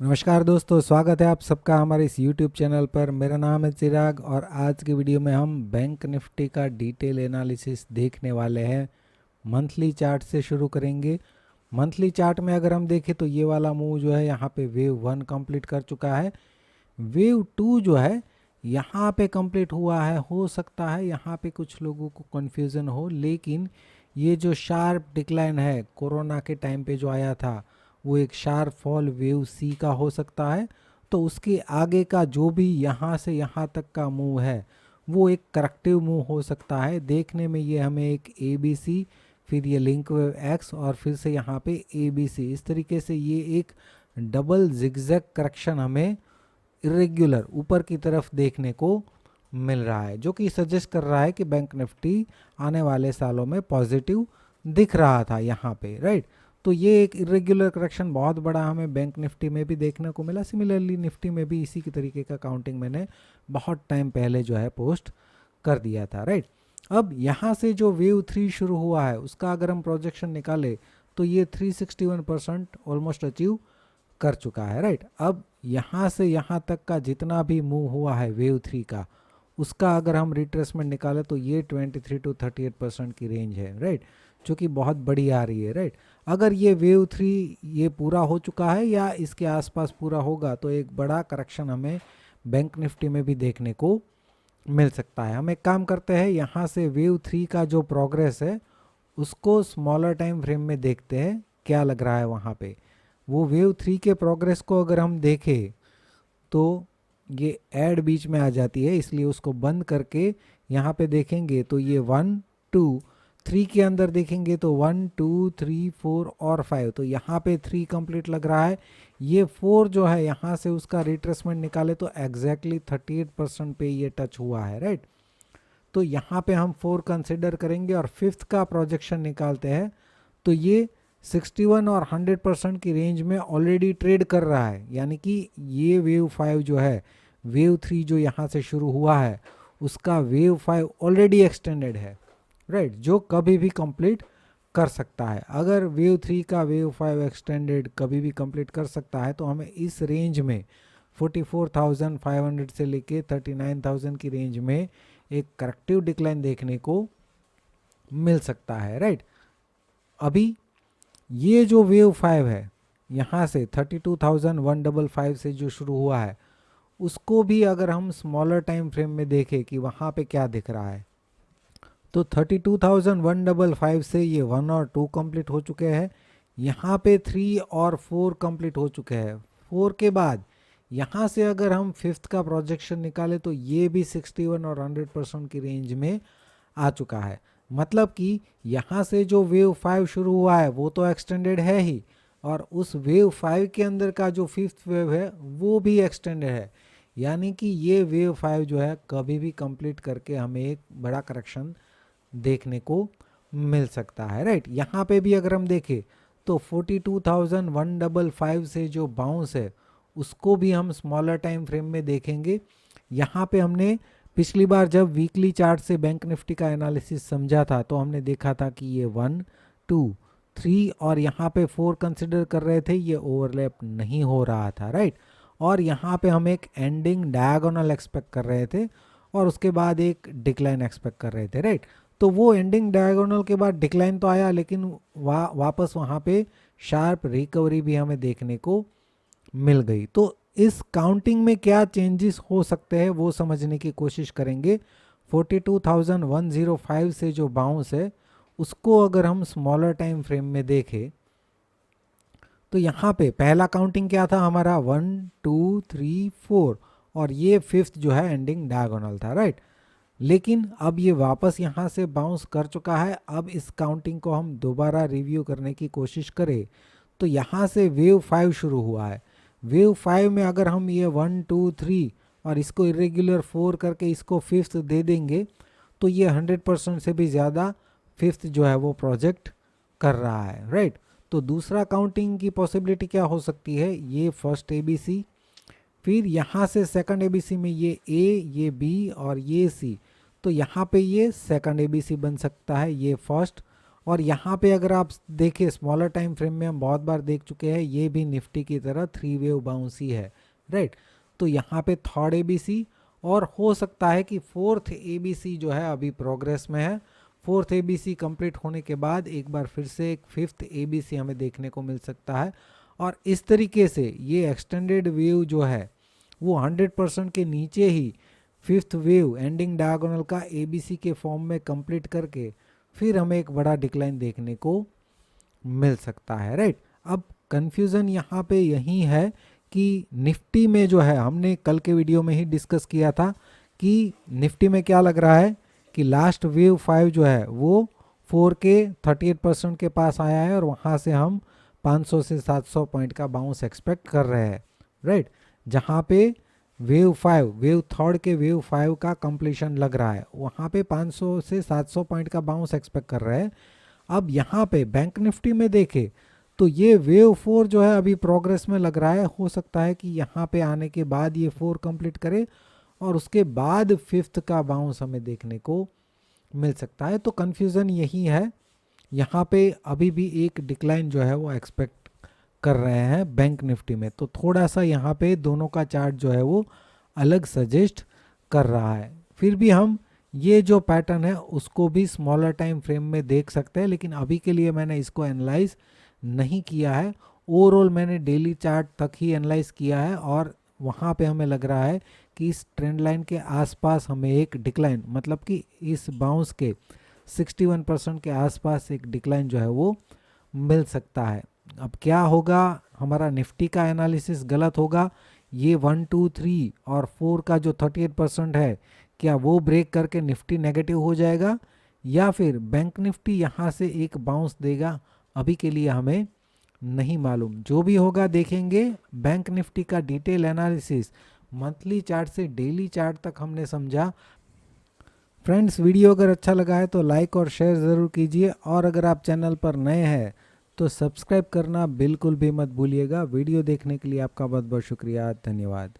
नमस्कार दोस्तों, स्वागत है आप सबका हमारे इस YouTube चैनल पर। मेरा नाम है चिराग और आज की वीडियो में हम बैंक निफ्टी का डिटेल एनालिसिस देखने वाले हैं। मंथली चार्ट से शुरू करेंगे। मंथली चार्ट में अगर हम देखें तो ये वाला मूव जो है यहाँ पे वेव 1 कंप्लीट कर चुका है। वेव 2 जो है यहाँ पे कंप्लीट हुआ है। हो सकता है यहाँ पे कुछ लोगों को कन्फ्यूज़न हो, लेकिन ये जो शार्प डिक्लाइन है कोरोना के टाइम पे जो आया था वो एक शार्प फॉल वेव सी का हो सकता है। तो उसके आगे का जो भी यहाँ से यहाँ तक का मूव है वो एक करेक्टिव मूव हो सकता है। देखने में ये हमें एक ए बी सी, फिर ये लिंक वेव एक्स और फिर से यहाँ पे ए बी सी, इस तरीके से ये एक डबल जिगजैग करेक्शन हमें इरेग्युलर ऊपर की तरफ देखने को मिल रहा है, जो कि सजेस्ट कर रहा है कि बैंक निफ्टी आने वाले सालों में पॉजिटिव दिख रहा था यहाँ पे, राइट। तो ये एक इरेग्युलर करेक्शन बहुत बड़ा हमें बैंक निफ्टी में भी देखने को मिला। सिमिलरली निफ्टी में भी इसी की तरीके का काउंटिंग मैंने बहुत टाइम पहले जो है पोस्ट कर दिया था, राइट। अब यहाँ से जो वेव 3 शुरू हुआ है उसका अगर हम प्रोजेक्शन निकाले तो ये 361% ऑलमोस्ट अचीव कर चुका है, राइट। अब यहाँ से यहाँ तक का जितना भी मूव हुआ है वेव 3 का, उसका अगर हम रिट्रेसमेंट निकालें तो ये 23 to 38% की रेंज है, राइट, जो कि बहुत बड़ी आ रही है, राइट। अगर ये वेव 3 ये पूरा हो चुका है या इसके आसपास पूरा होगा तो एक बड़ा करेक्शन हमें बैंक निफ्टी में भी देखने को मिल सकता है। हम एक काम करते हैं, यहाँ से वेव 3 का जो प्रोग्रेस है उसको स्मॉलर टाइम फ्रेम में देखते हैं क्या लग रहा है वहाँ पे। वो वेव 3 के प्रोग्रेस को अगर हम देखें तो ये ऐड बीच में आ जाती है, इसलिए उसको बंद करके यहाँ पे देखेंगे तो ये 1 2 3 के अंदर देखेंगे तो 1 2 3 4 और 5, तो यहाँ पे 3 कंप्लीट लग रहा है। ये 4 जो है यहाँ से उसका रिट्रेसमेंट निकाले तो एग्जैक्टली 38% पे ये टच हुआ है, राइट। तो यहाँ पे हम 4 कंसिडर करेंगे और फिफ्थ का प्रोजेक्शन निकालते हैं तो ये 61 और 100% की रेंज में ऑलरेडी ट्रेड कर रहा है। यानी कि ये वेव 5 जो है, वेव 3 जो यहाँ से शुरू हुआ है उसका वेव 5 ऑलरेडी एक्सटेंडेड है, राइट, जो कभी भी कंप्लीट कर सकता है। अगर वेव 3 का वेव 5 एक्सटेंडेड कभी भी कंप्लीट कर सकता है तो हमें इस रेंज में 44,500 से लेके 39,000 की रेंज में एक करेक्टिव डिक्लाइन देखने को मिल सकता है, राइट। अभी ये जो वेव 5 है यहाँ से 32,155 से जो शुरू हुआ है उसको भी अगर हम स्मॉलर टाइम फ्रेम में देखें कि वहाँ पे क्या दिख रहा है तो 32,155 से ये 1 और 2 कंप्लीट हो चुके हैं। यहाँ पे 3 और 4 कंप्लीट हो चुके हैं। 4 के बाद यहाँ से अगर हम फिफ्थ का प्रोजेक्शन निकालें तो ये भी 61 और 100% की रेंज में आ चुका है। मतलब कि यहाँ से जो वेव 5 शुरू हुआ है वो तो एक्सटेंडेड है ही, और उस वेव 5 के अंदर का जो फिफ्थ वेव है वो भी एक्सटेंडेड है। यानी कि ये वेव 5 जो है कभी भी कंप्लीट करके हमें एक बड़ा करेक्शन देखने को मिल सकता है, राइट। यहाँ पे भी अगर हम देखें तो 42,155 से जो बाउंस है उसको भी हम स्मॉलर टाइम फ्रेम में देखेंगे। यहाँ पे हमने पिछली बार जब वीकली चार्ट से बैंक निफ्टी का एनालिसिस समझा था तो हमने देखा था कि ये 1 2 3 और यहाँ पे 4 कंसिडर कर रहे थे, ये ओवरलैप नहीं हो रहा था, राइट। और यहाँ पे हम एक एंडिंग डायगोनल एक्सपेक्ट कर रहे थे और उसके बाद एक डिक्लाइन एक्सपेक्ट कर रहे थे, राइट। तो वो एंडिंग डायगोनल के बाद डिक्लाइन तो आया, लेकिन वापस वहाँ पे शार्प रिकवरी भी हमें देखने को मिल गई। तो इस काउंटिंग में क्या चेंजेस हो सकते हैं वो समझने की कोशिश करेंगे। 42,105 से जो बाउंस है उसको अगर हम स्मॉलर टाइम फ्रेम में देखें तो यहाँ पे पहला काउंटिंग क्या था हमारा 1 2 3 4 और ये फिफ्थ जो है एंडिंग डायगोनल था, राइट। लेकिन अब ये वापस यहाँ से बाउंस कर चुका है। अब इस काउंटिंग को हम दोबारा रिव्यू करने की कोशिश करें तो यहाँ से वेव 5 शुरू हुआ है। वेव 5 में अगर हम ये 1 2 3 और इसको इरेग्युलर 4 करके इसको फिफ्थ दे देंगे तो ये 100% से भी ज़्यादा फिफ्थ जो है वो प्रोजेक्ट कर रहा है, राइट। तो दूसरा काउंटिंग की पॉसिबिलिटी क्या हो सकती है, ये फर्स्ट ABC, फिर यहाँ से सेकंड ABC में ये A, ये B और ये C, तो यहाँ पे ये सेकंड ABC बन सकता है, ये फर्स्ट, और यहाँ पे अगर आप देखें स्मॉलर टाइम फ्रेम में हम बहुत बार देख चुके हैं, ये भी निफ्टी की तरह 3 वेव बाउंस ही है, राइट। तो यहाँ पे थर्ड एबीसी और हो सकता है कि फोर्थ एबीसी जो है अभी प्रोग्रेस में है। फोर्थ एबीसी कंप्लीट होने के बाद एक बार फिर से एक फिफ्थ एबीसी हमें देखने को मिल सकता है। और इस तरीके से ये एक्सटेंडेड वेव जो है वो 100% के नीचे ही फिफ्थ वेव एंडिंग डायगोनल का एबीसी के फॉर्म में कंप्लीट करके फिर हमें एक बड़ा डिक्लाइन देखने को मिल सकता है, राइट। अब कंफ्यूजन यहाँ पे यही है कि निफ्टी में जो है हमने कल के वीडियो में ही डिस्कस किया था कि निफ्टी में क्या लग रहा है कि लास्ट वेव 5 जो है वो 4 के 38% के पास आया है और वहाँ से हम 500 से 700 पॉइंट का बाउंस एक्सपेक्ट कर रहे हैं, राइट। जहाँ पे वेव 5 वेव थर्ड के वेव 5 का कंप्लीशन लग रहा है वहाँ पे 500 से 700 पॉइंट का बाउंस एक्सपेक्ट कर रहे हैं। अब यहाँ पे बैंक निफ्टी में देखें तो ये वेव 4 जो है अभी प्रोग्रेस में लग रहा है, हो सकता है कि यहाँ पे आने के बाद ये 4 कंप्लीट करे और उसके बाद फिफ्थ का बाउंस हमें देखने को मिल सकता है। तो कन्फ्यूज़न यही है, यहाँ पे अभी भी एक डिक्लाइन जो है वो एक्सपेक्ट कर रहे हैं बैंक निफ्टी में। तो थोड़ा सा यहाँ पे दोनों का चार्ट जो है वो अलग सजेस्ट कर रहा है। फिर भी हम ये जो पैटर्न है उसको भी स्मॉलर टाइम फ्रेम में देख सकते हैं, लेकिन अभी के लिए मैंने इसको एनालाइज नहीं किया है। ओवरऑल मैंने डेली चार्ट तक ही एनालाइज किया है और वहाँ पे हमें लग रहा है कि इस ट्रेंड लाइन के आसपास हमें एक डिक्लाइन, मतलब कि इस बाउंस के 61% के आसपास एक डिक्लाइन जो है वो मिल सकता है। अब क्या होगा, हमारा निफ्टी का एनालिसिस गलत होगा, ये 1 2 3 और 4 का जो 38% है क्या वो ब्रेक करके निफ्टी नेगेटिव हो जाएगा या फिर बैंक निफ्टी यहाँ से एक बाउंस देगा, अभी के लिए हमें नहीं मालूम। जो भी होगा देखेंगे। बैंक निफ्टी का डिटेल एनालिसिस मंथली चार्ट से डेली चार्ट तक हमने समझा। फ्रेंड्स, वीडियो अगर अच्छा लगा है तो लाइक और शेयर ज़रूर कीजिए और अगर आप चैनल पर नए हैं तो सब्सक्राइब करना बिल्कुल भी मत भूलिएगा। वीडियो देखने के लिए आपका बहुत बहुत शुक्रिया, धन्यवाद।